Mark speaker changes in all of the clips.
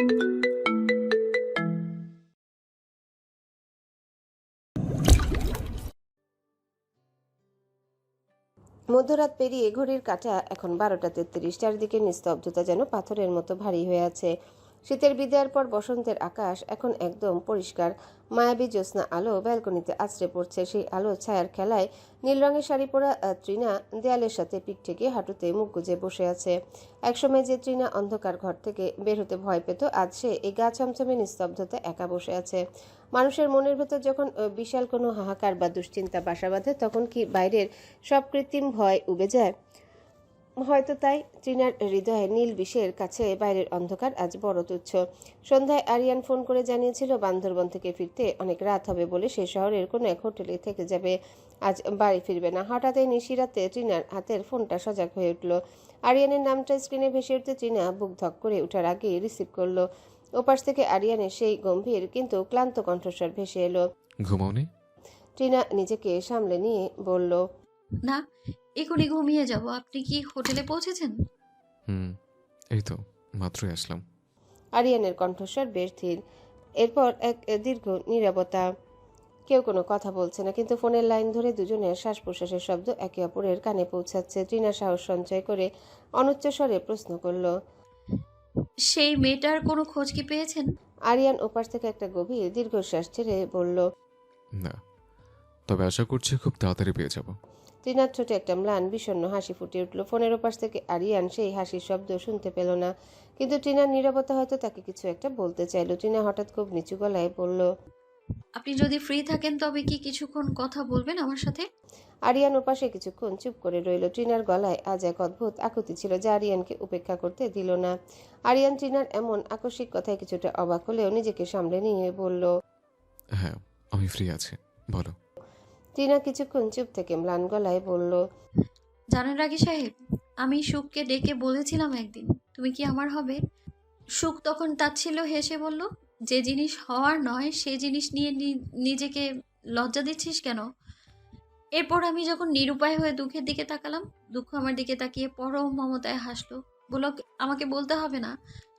Speaker 1: মধ্যরাত পেরিয়ে ঘড়ির কাঁটা এখন 12টা 33। চারদিকে নিস্তব্ধতা যেন পাথরের মতো ভারী হয়ে আছে। শীতের বিদায়ের পর বসন্তের আকাশ এখন একদম পরিষ্কার। মায়াবী জ্যোৎস্না আলো ব্যালকনিতে আছড়ে পড়ছে। সেই আলো ছায়ার খেলায় নীল রঙের শাড়ি পরা তৃণা দেয়ালের সাথে পিঠ থেকে হাঁটুতে মুখ গুজে বসে আছে। একসময় যে তৃণা অন্ধকার ঘর থেকে বের হতে ভয় পেত, আজ সে এই গা ছমছমে নিস্তব্ধতা একা বসে আছে। মানুষের মনের ভেতর যখন বিশাল কোনো হাহাকার বা দুশ্চিন্তা বাসা বাঁধে, তখন কি বাইরের সব কৃত্রিম ভয় উবে যায়? হয়তো তাই ট্রিনার হৃদয়ে নীল বিষের কাছে বাইরের অন্ধকার আজ বড় তুচ্ছ। সন্ধ্যায় আরিয়ান ফোন করে জানিয়েছিল বান্দরবন থেকে ফিরতে অনেক রাত হবে বলে সে শহরের কোনো এক হোটেলে থেকে যাবে, আজ বাড়ি ফিরবে না। হঠাৎ এই নিশিরাতে ট্রিনার হাতের ফোনটা সজাগ হয়ে উঠল। আরিয়ানের নামটা স্ক্রিনে ভেসে উঠতে ট্রিনা বুক ধক করে উঠার আগেই রিসিভ করলো। ওপাশ থেকে আরিয়ানের সেই গম্ভীর কিন্তু ক্লান্ত কণ্ঠস্বর ভেসে এলো।
Speaker 2: ঘুমাওনি?
Speaker 1: ট্রিনা নিজেকে সামলে নিয়ে বলল,
Speaker 3: না, এখনই ঘুমিয়ে যাব। আপনি কি হোটেলে পৌঁছেছেন?
Speaker 2: হুম, এই তো মাত্রই আসলাম।
Speaker 1: আরিয়ানের কণ্ঠস্বর বেশ ধীর। এরপর এক দীর্ঘ নীরবতা। কেউ কোনো কথা বলছে না, কিন্তু ফোনের লাইন ধরে দুজনের শ্বাস প্রশ্বাসের শব্দ একে অপরের কানে পৌঁছাচ্ছে। ট্রিনা সাহস সঞ্চয় করে অনুচ্চ স্বরে প্রশ্ন করল,
Speaker 3: সেই মেয়েটার কোনো খোঁজ কি পেয়েছেন?
Speaker 1: আরিয়ান ওপাশ থেকে একটা গভীর দীর্ঘশ্বাস ছেড়ে বলল,
Speaker 2: না, তবে আশা করছি খুব তাড়াতাড়ি পেয়ে যাব।
Speaker 1: ট্রিনার ঠোঁটে একটা ম্লান বিষণ্ণ হাসি ফুটে উঠল। ফোনের ওপাশ থেকে আরিয়ান সেই হাসির শব্দ শুনতে পেল না, কিন্তু ট্রিনার নীরবতা হয়তো তাকে কিছু একটা বলতে চাইল। ট্রিনা হঠাৎ খুব নিচু গলায় বলল,
Speaker 3: আপনি যদি ফ্রি থাকেন তবে কি কিছুক্ষণ কথা বলবেন আমার সাথে?
Speaker 1: আরিয়ান ওপাশে কিছুক্ষণ চুপ করে রইল। ট্রিনার গলায় আজ এক অদ্ভুত আকুতি ছিল যা আরিয়ানকে উপেক্ষা করতে দিল না। আরিয়ান ট্রিনার এমন আকস্মিক কথায় কিছুটা অবাক হলেও নিজেকে সামলে নিয়ে বলল,
Speaker 2: হ্যাঁ, আমি ফ্রি আছি, বলো।
Speaker 1: ট্রিনা কিছুক্ষণ চুপ থেকে ম্লান গলায় বলল,
Speaker 3: জানেন রাগী সাহেব, আমি সুখকে ডেকে বলেছিলাম একদিন তুমি কি আমার হবে। সুখ তখন তাচ্ছিল্য হেসে বলল, যে জিনিস হওয়ার নয় সে জিনিস নিয়ে নিজেকে লজ্জা দিচ্ছিস কেন? এরপর আমি যখন নিরুপায় হয়ে দুঃখের দিকে তাকালাম, দুঃখ আমার দিকে তাকিয়ে পরম মমতায় হাসলো, বলল আমাকে বলতে হবে না,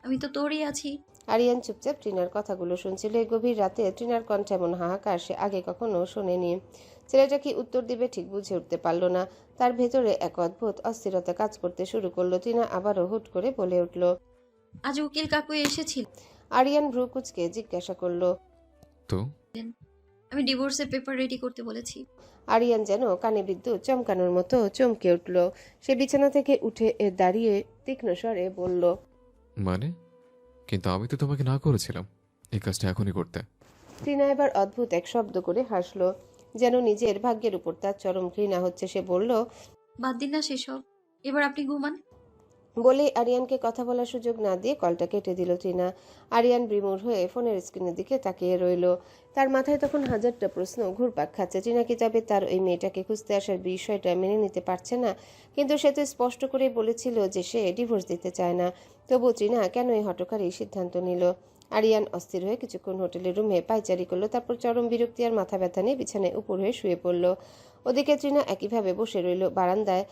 Speaker 3: আমি তো তোরই আছি।
Speaker 1: আরিয়ান চুপচাপ ট্রিনার কথাগুলো শুনছিল। এই গভীর রাতে ট্রিনার কণ্ঠে এমন হাহাকার সে আগে কখনো শোনেনি। ছেলেটা কি উত্তর দিবে ঠিক বুঝে উঠতে পারল না। তার ভেতরে এক অদ্ভুত অস্থিরতা কাজ করতে শুরু করলো। ট্রিনা আবারও হুট করে বলে উঠল,
Speaker 3: আজ উকিল কাকু এসেছিল।
Speaker 1: আরিয়ান ভ্রু কুঁচকে জিজ্ঞাসা করলো,
Speaker 2: তো
Speaker 3: আমি ডিভোর্সের পেপার রেডি করতে বলেছি।
Speaker 1: আরিয়ান যেন কানে বিদ্যুৎ চমকানোর মতো চমকে উঠল। সে বিছানা থেকে উঠে দাঁড়িয়ে তীক্ষ্ণ স্বরে বলল,
Speaker 2: মানে? কিন্তু আমি তো তোমাকে না করেছিলাম এই কাজটা এখনই করতে।
Speaker 1: ট্রিনা এবার অদ্ভুত এক শব্দ করে হাসল, যেন নিজের ভাগ্যের উপর তার চরম ঘৃণা হচ্ছে। সে বলল,
Speaker 3: বাদ দিন না সেসব, এবার আপনি ঘুমান।
Speaker 1: বলেই আরিয়ানকে কথা বলার সুযোগ না দিয়ে কলটা কেটে দিল ট্রিনা। আরিয়ান বিমূঢ় হয়ে ফোনের স্ক্রিনের দিকে তাকিয়ে রইল। তার মাথায় তখন হাজারটা প্রশ্ন ঘুরপাক খাচ্ছে। ট্রিনা কি তবে তার ওই মেয়েটাকে খুঁজতে আসার বিষয়টা মেনে নিতে পারছে না? কিন্তু সে তো স্পষ্ট করে বলেছিল যে সে ডিভোর্স দিতে চায় না। তবু ট্রিনা কেন এই হঠকারী সিদ্ধান্ত নিল? আরিয়ান অস্থির হয়ে কিছুক্ষণ হোটেলের রুমে পায়চারি করলো, তারপর চরম বিরক্তি আর মাথা ব্যথা নিয়ে বিছানায় উপর হয়ে শুয়ে পড়ল। ওদিকে ট্রিনা একইভাবে বসে রইল বারান্দায়।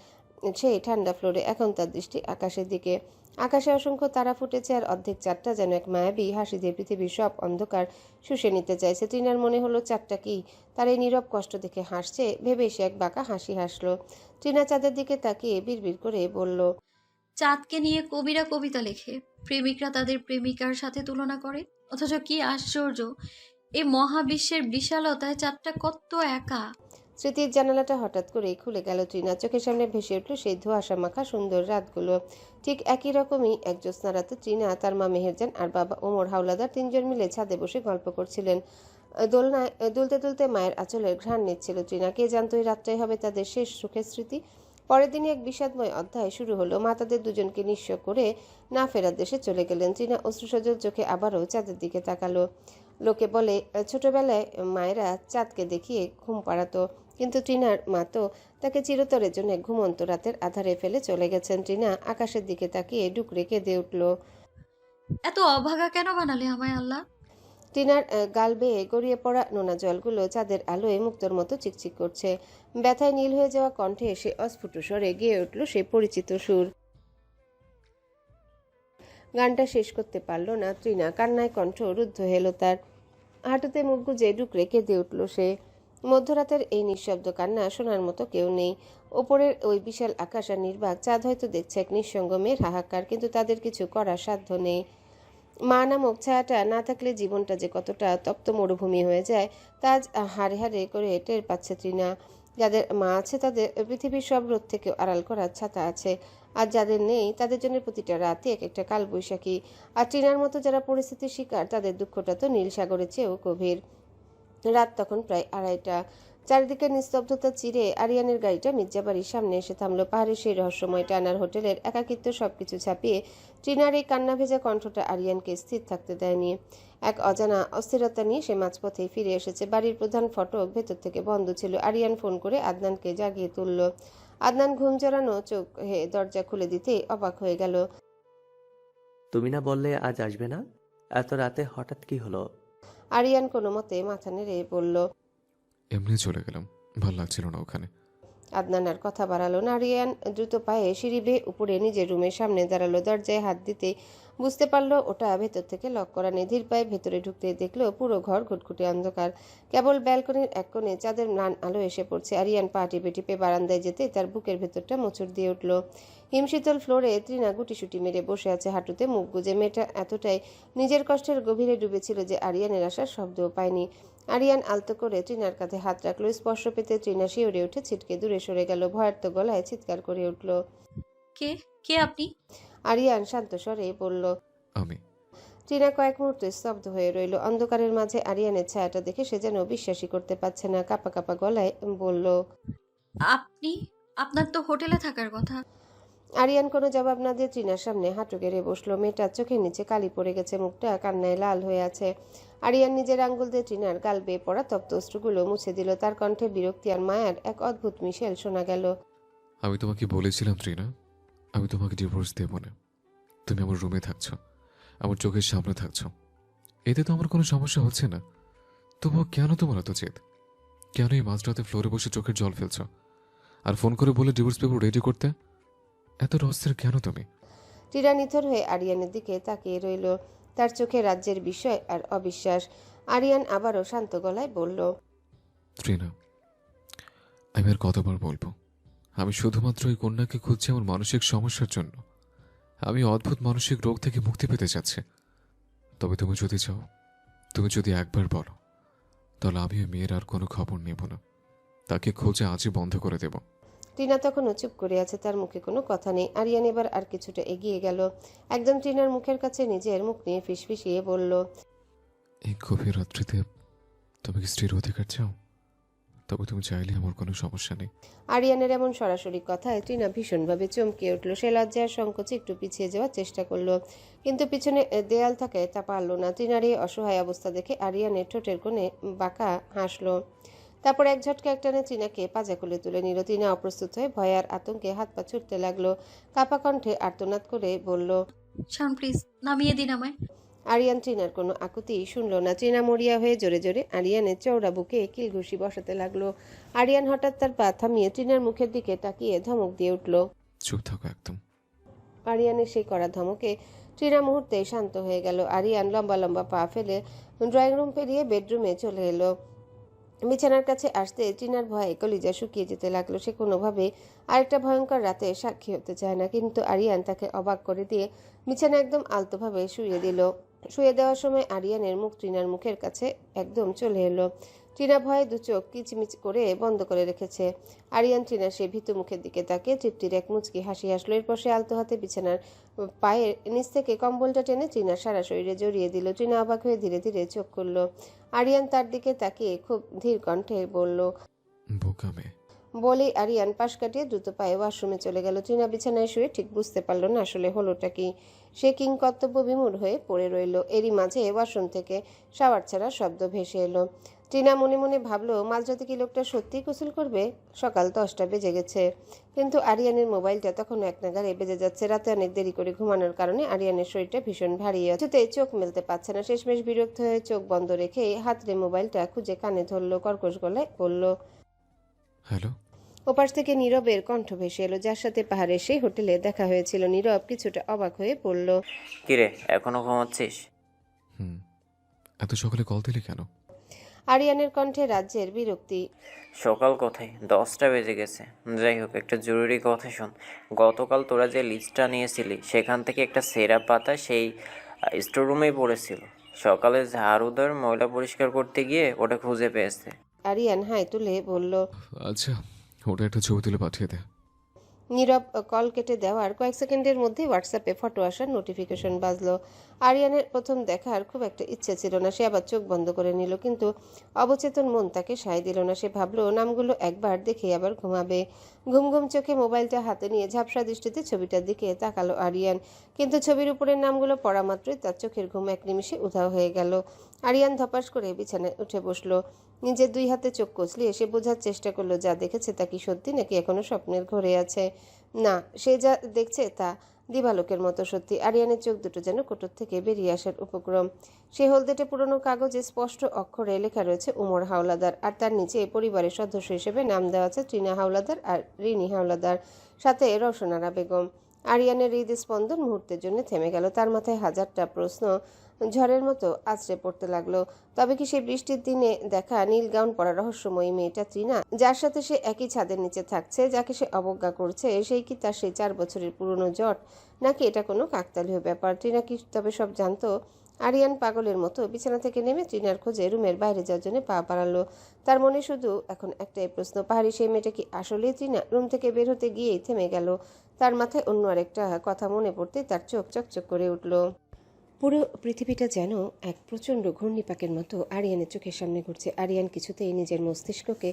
Speaker 1: সেই ঠান্ডা ফ্লোরে এখন তার দৃষ্টি আকাশের দিকে। আকাশে অসংখ্য তারা ফুটেছে, আর অর্ধেক চাঁদটা যেন এক মায়াবী হাসি দিয়ে পৃথিবীর সব অন্ধকার শুষে নিতে চাইছে। ট্রিনার মনে হলো চাঁদটা কি তার এই নীরব কষ্ট দেখে হাসছে। ভেবে সে এক বাঁকা হাসি হাসলো। ট্রিনা চাঁদের দিকে তাকিয়ে বিড়বিড় করে বলল,
Speaker 3: চাঁদকে নিয়ে কবিরা কবিতা লেখে, প্রেমিকরা তাদের প্রেমিকার সাথে তুলনা করে। অথচ কি আশ্চর্য, এই মহাবিশ্বের বিশালতায় চাঁদটা কত একা।
Speaker 1: স্মৃতির জানালাটা হঠাৎ করেই খুলে গেল। ট্রিনার চোখের সামনে ভেসে উঠল সেই ধোঁয়াশা মাখা সুন্দর রাতগুলো। ঠিক একই রকমই এক জ্যোৎস্না রাতে ট্রিনা, তার মা মেহেরজান আর বাবা ওমর হাওলাদার তিনজন মিলে ছাদে বসে গল্প করছিলেন। দোলনায় দুলতে দুলতে মায়ের আঁচলের ঘ্রাণ নিচ্ছিল ট্রিনা। কে জানতো এই রাতটাই হবে তাদের শেষ সুখের স্মৃতি। পরের দিনই এক বিষাদময় অধ্যায় শুরু হলো। মা তাদের দুজনকে নিঃস্ব করে না ফেরার দেশে চলে গেলেন। ট্রিনা অশ্রুসজল চোখে আবারও চাঁদের দিকে তাকালো। লোকে বলে ছোটবেলায় মায়েরা চাঁদকে দেখিয়ে ঘুম পাড়াতো, কিন্তু ট্রিনার মা তো তাকে চিরতরের জন্য ঘুমন্ত রাতের আধারে ফেলে চলে গেছেন। ট্রিনা আকাশের দিকে তাকিয়ে ডুকরে কেঁদে উঠল।
Speaker 3: এত অভাগা কেন বানালে আমায় আল্লাহ?
Speaker 1: টিনার গাল বেয়ে গড়িয়ে পড়া নোনা জলগুলো চাঁদের আলোয় মুক্তোর মতো চিকচিক করছে। ব্যথায় নীল হয়ে যাওয়া কণ্ঠে সে অস্ফুট স্বরে গেয়ে উঠল সেই পরিচিত সুর। গানটা শেষ করতে পারল না তৃণা। কান্নায় কণ্ঠ রুদ্ধ হলো তার। হাঁটুতে মুখ গুজে ডুকরে কেঁদে উঠল সে। মধ্যরাতের এই নিঃশব্দ কান্না শোনার মতো কেউ নেই। ওপরের ওই বিশাল আকাশ আর নির্বাক চাঁদ হয়তো দেখছে এক নিঃসঙ্গ মেয়ের হাহাকার, কিন্তু তাদের কিছু করার সাধ্য নেই। মা নামক ছায়াটা না থাকলে জীবনটা যে কতটা তপ্ত মরুভূমি হয়ে যায় তা আজ হাড়ে হাড়ে করে টের পাচ্ছে তৃণা। যাদের মা আছে তাদের পৃথিবীর সব রোদ থেকে আড়াল করার ছাতা আছে, আর যাদের নেই তাদের জন্য প্রতিটা রাতই এক একটা কালবৈশাখী। আর তৃণার মতো যারা পরিস্থিতির শিকার তাদের দুঃখটা তো নীল সাগরের চেয়েও গভীর। রাত তখন প্রায় 2:30। চারিদিকে নিস্তব্ধতা চিরে আরিয়ানের গাড়িটা মির্জাবাড়ির সামনে এসে থামলো। পাহাড়ের সেই রহস্যময় টানার হোটেলের একাকিত্ব সবকিছু ছাপিয়ে ট্রিনার এই কান্না ভেজা কণ্ঠটা আরিয়ানকে স্থির থাকতে দেয়নি। এক অজানা অস্থিরতা নিয়ে সে মাঝপথেই ফিরে এসেছে। বাড়ির প্রধান ফটক ভেতর থেকে বন্ধ ছিল। আরিয়ান ফোন করে আদনানকে জাগিয়ে তুলল। আদনান ঘুম জড়ানো চোখে দরজা খুলে দিতেই অবাক হয়ে গেল।
Speaker 4: তুমি না বললে আজ আসবে না? এত রাতে হঠাৎ কি হলো?
Speaker 1: আরিয়ান কোনো মতে মাথা নেড়ে বলল,
Speaker 2: এমনি চলে গেলাম, ভাল লাগছিল না ওখানে।
Speaker 1: আদনান আর কথা বাড়ালো না। আরিয়ান দ্রুত পায়ে সিঁড়ি বেয়ে উপরে নিজের রুমের সামনে দাঁড়ালো। দরজায় হাত দিতে বুঝতে পারলো ওটা ভেতর থেকে লক করা নেই। ধীর পায়ে ভেতরে ঢুকতে দেখলো পুরো ঘর ঘুটঘুটে অন্ধকার। কেবল ব্যালকনির এক কোণে চাঁদের ম্লান আলো এসে পড়ছে। আরিয়ান পা টিপে টিপে বারান্দায় যেতে তার বুকের ভেতরটা মোচড় দিয়ে উঠল। হিমশীতল ফ্লোরে তৃণা গুটিসুটি মেরে বসে আছে, হাঁটুতে মুখ গুজে। মেয়েটা এতটাই নিজের কষ্টের গভীরে ডুবেছিল যে আরিয়ানের আসার শব্দও পায়নি। আরিয়ান আলতো করে তৃণার কাঁধে হাত রাখলো। স্পর্শ পেতে তৃণা শিউরে উঠে ছিটকে দূরে সরে গেল। ভয়ার্ত গলায় চিৎকার করে উঠল।
Speaker 3: কে কে আপনি?
Speaker 1: আরিয়ান শান্ত স্বরে বলল।
Speaker 2: আমি।
Speaker 1: তৃণা কয়েক মুহূর্ত স্তব্ধ হয়ে রইল। অন্ধকারের মাঝে আরিয়ানের ছায়াটা দেখে সে যেন বিশ্বাসই করতে পারছে না। কাঁপা কাঁপা গলায় বলল,
Speaker 3: আপনি? আপনার তো হোটেলে থাকার কথা।
Speaker 1: আরিয়ান কোনো জবাব না দিয়ে তৃণার সামনে হাঁটু গেড়ে বসলো। মেয়েটার চোখের নিচে কালি পড়ে গেছে, মুখটা কান্নায় লাল হয়ে আছে। আরিয়ান নিজের আঙ্গুল দিয়ে তৃণার গাল বেয়ে পড়া তপ্ত অশ্রুগুলো মুছে দিল। তার কণ্ঠে বিরক্তি আর মায়ার এক অদ্ভুত মিশেল শোনা গেল।
Speaker 2: আমি তোমাকে বলেছিলাম ত্রিনা, আমি তোমাকে ডিভোর্স দেব না। তুমি আমার রুমে থাকছো, আমার চোখের সামনে থাকছো, এতে তো আমার কোনো সমস্যা হচ্ছে না। তবুও কেন তোমার এত জেদ? কেন এই মাঝরাতে ফ্লোরে বসে চোখের জল ফেলছো আর ফোন করে বলে ডিভোর্স পেপার রেডি করতে? এত রহস্যের কেন তুমি?
Speaker 1: তৃণা নিথর হয়ে আরিয়ানের দিকে তাকিয়ে রইল, তার চোখে রাজ্যের বিস্ময় আর অবিশ্বাস। আরিয়ান আবারও শান্ত গলায় বলল,
Speaker 2: ত্রিনা, আমি আর কতবার বলবো, আমি শুধুমাত্র এই কন্যাকে খুঁজছি আমার মানসিক সমস্যার জন্য। আমি অদ্ভুত মানসিক রোগ থেকে মুক্তি পেতে চাচ্ছি। তবে তুমি যদি চাও, তুমি যদি একবার বলো, তাহলে আমি ওই মেয়ের আর কোনো খবর নেব না। তাকে খোঁজে আজই বন্ধ করে দেব।
Speaker 1: টিনা তখনও চুপ করে আছে, তার মুখে কোনো কথা নেই। আরিয়ান এবার আর কিছুটা এগিয়ে গেল, একদম টিনার মুখের কাছে নিজের মুখ নিয়ে ফিসফিসিয়ে বলল,
Speaker 2: এই গভীর রাত্রিতে তুমি কি স্ত্রীর অধিকার চাও? তবে তুমি চাইলে আমার কোনো সমস্যা নেই।
Speaker 1: আরিয়ানের এমন সরাসরি কথায় টিনা ভীষণভাবে চমকে উঠল। সে লজ্জার সংকোচে একটু পিছিয়ে যাওয়ার চেষ্টা করলো, কিন্তু পিছনে দেয়াল থাকে তা পারল না। টিনার এই অসহায় অবস্থা দেখে আরিয়ানের ঠোঁটের কোণে বাঁকা হাসলো। তারপর এক ঝটকা একটানে টিনাকে পাজা কোলে তুলে নিল। টিনা অপ্রস্তুত হয়ে ভয়ে আর আতঙ্কে হাত পা ছুটতে লাগলো। কাপা কণ্ঠে আর্তনাদ করে বলল,
Speaker 3: শান প্লিজ, নামিয়ে দিন আমায়।
Speaker 1: আরিয়ান টিনার কোনো আকুতি শুনল না। টিনা মরিয়া হয়ে জোরে জোরে আরিয়ানের চওড়া বুকে কিলঘুষি বসাতে লাগলো। আরিয়ান হঠাৎ তার পা থামিয়ে টিনার মুখের দিকে তাকিয়ে ধমক দিয়ে উঠল।
Speaker 2: চুপ থাকো একদম।
Speaker 1: আরিয়ানের সেই কড়া ধমকে টিনা মুহূর্তে শান্ত হয়ে গেল। আরিয়ান লম্বা লম্বা পা ফেলে ড্রয়িং রুম পেরিয়ে বেডরুমে চলে এলো। বিছানার কাছে আসতে টিনার ভয়ে কলিজা শুকিয়ে যেতে লাগলো। সে কোনোভাবে আরেকটা ভয়ঙ্কর রাতে সাক্ষী হতে চায় না, কিন্তু আরিয়ান তাকে অবাক করে দিয়ে বিছানা একদম আলতোভাবে শুয়ে দিল। শুয়ে দেওয়ার সময় আরিয়ানের মুখ টিনার মুখের কাছে একদম চলে এলো। টিনা ভয়ে দু চোখ কিচমিচ করে বন্ধ করে রেখেছে। আরিয়ান টিনা সে ভীতু মুখের দিকে তাকিয়ে তৃপ্তির এক মুচকি হাসি হাসলো। এরপর সে আলতো হাতে বিছানার পায়ের নিচ থেকে কম্বলটা টেনে টিনার সারা শরীরে জড়িয়ে দিল। টিনা অবাক হয়ে ধীরে ধীরে চোখ খুলল। আরিয়ান তার দিকে তাকিয়ে খুব ধীর কণ্ঠে বলল,
Speaker 2: বোকা মেয়ে।
Speaker 1: বলেই আরিয়ান পাশ কাটিয়ে দ্রুত পায়ে ওয়াশরুমে চলে গেল। টিনা বিছানায় শুয়ে ঠিক বুঝতে পারল না আসলে হলোটা কি। সে কিংকর্তব্য বিমূঢ় হয়ে পড়ে রইল। এরই মাঝে ওয়াশরুম থেকে শাওয়ার ছাড়া শব্দ ভেসে এলো। টিনা মনে মনে ভাবলো, মাঝরাতে কি লোকটা সত্যিই গোসল করবে? সকাল 10টা বেজে গেছে, কিন্তু আরিয়ানের মোবাইলটা তখনও এক নাগাড়ে বেজে যাচ্ছে। রাতে অনেক দেরি করে ঘুমানোর কারণে আরিয়ানের শরীরটা ভীষণ ভারী, কিছুতেই চোখ মেলতে পারছে না। শেষমেশ বিরক্ত হয়ে চোখ বন্ধ রেখে হাতড়ে মোবাইলটা খুঁজে কানে ধরলো। কর্কশ গলায় বলল,
Speaker 2: হ্যালো।
Speaker 1: ওপাশ থেকে নীরবের কণ্ঠ ভেসে এলো, যার সাথে পাহাড়ের সেই হোটেলে দেখা হয়েছিল। নীরব কিছুটা অবাক হয়ে পড়ল।
Speaker 5: কিরে, এখনো ঘুমাচ্ছিস?
Speaker 2: হুম। এত সকালে কল দিলি কেন?
Speaker 1: আরিয়ানের কণ্ঠে রাজ্যের বিরক্তি।
Speaker 5: সকাল কোথায়, 10টা বেজে গেছে। যাই হোক, একটা জরুরি কথা শোন। গতকাল তোরা যে লিস্টটা নিয়েছিলি সেখান থেকে একটা সেরা পাতা সেই স্টোররুমেই পড়েছিল। সকালে ঝাড়ুদার ময়লা পরিষ্কার করতে গিয়ে ওটা খুঁজে পেয়েছে।
Speaker 1: আরিয়ান হাই তুলে বলল।
Speaker 2: আচ্ছা, ওটা একটা ছবি তুলে পাঠিয়ে দে।
Speaker 1: নীরব কল কেটে দেওয়ার কয়েক সেকেন্ডের মধ্যে হোয়াটসঅ্যাপে ফটো আসার নোটিফিকেশন বাজলো। আরিয়ানের প্রথম দেখার খুব একটা ইচ্ছে ছিল না, সে আবার চোখ বন্ধ করে নিল, কিন্তু অবচেতন মন তাকে সায় দিল না। সে ভাবলো নামগুলো একবার দেখে আবার ঘুমাবে। ঘুম ঘুম চোখে মোবাইলটা হাতে নিয়ে ঝাপসা দৃষ্টিতে ছবিটার দিকে তাকালো আরিয়ান, কিন্তু ছবির উপরের নামগুলো পড়া মাত্রই তার চোখের ঘুম এক নিমিষে উধাও হয়ে গেল। আরিয়ান ধপাস করে বিছানায় উঠে বসলো। নিজের দুই হাতে চোখ কচলিয়ে সে বোঝার চেষ্টা করলো যা দেখেছে তা কি সত্যি নাকি এখনো স্বপ্নের ঘরে আছে। না, সে যা দেখছে তা দিবালোকের মতো সত্যি। আরিয়ানের চোখ দুটো যেন কোটর থেকে বেরিয়ে আসার উপক্রম। সে হলদেটে পুরনো কাগজে স্পষ্ট অক্ষরে লেখা রয়েছে উমর হাওলাদার, আর তার নিচে পরিবারের সদস্য হিসেবে নাম দেওয়া আছে ট্রিনা হাওলাদার আর রিনি হাওলাদার, সাথে রওশনারা বেগম। আরিয়ানের হৃদস্পন্দন মুহূর্তের জন্য থেমে গেল। তার মাথায় হাজারটা প্রশ্ন ঝড়ের মতো আছড়ে পড়তে লাগলো। তবে কি সেই বৃষ্টির দিনে দেখা নীল গাউন পরা রহস্যময়ী মেয়েটা ট্রিনা, যার সাথে সে একই ছাদের নিচে থাকছে, যাকে সে অবজ্ঞা করছে, সেই কি তার সেই 4 বছরের পুরনো জট, নাকি এটা কোনো কাকতালীয় ব্যাপার? ট্রিনা কি তবে সব জানতো? আরিয়ান পাগলের মতো বিছানা থেকে নেমে ট্রিনার খোঁজে রুমের বাইরে যাওয়ার জন্য পা বাড়ালো। তার মনে শুধু এখন একটাই প্রশ্ন, পাহাড়ি সেই মেয়েটা কি আসলেই ট্রিনা? রুম থেকে বের হতে গিয়েই থেমে গেল। তার মাথায় অন্য আরেকটা কথা মনে পড়তেই তার চোখ চকচক করে উঠল। পুরো পৃথিবীটা যেন এক প্রচণ্ড ঘূর্ণিপাকের মতো আরিয়ানের চোখের সামনে ঘুরছে। আরিয়ান কিছুতেই নিজের মস্তিষ্ককে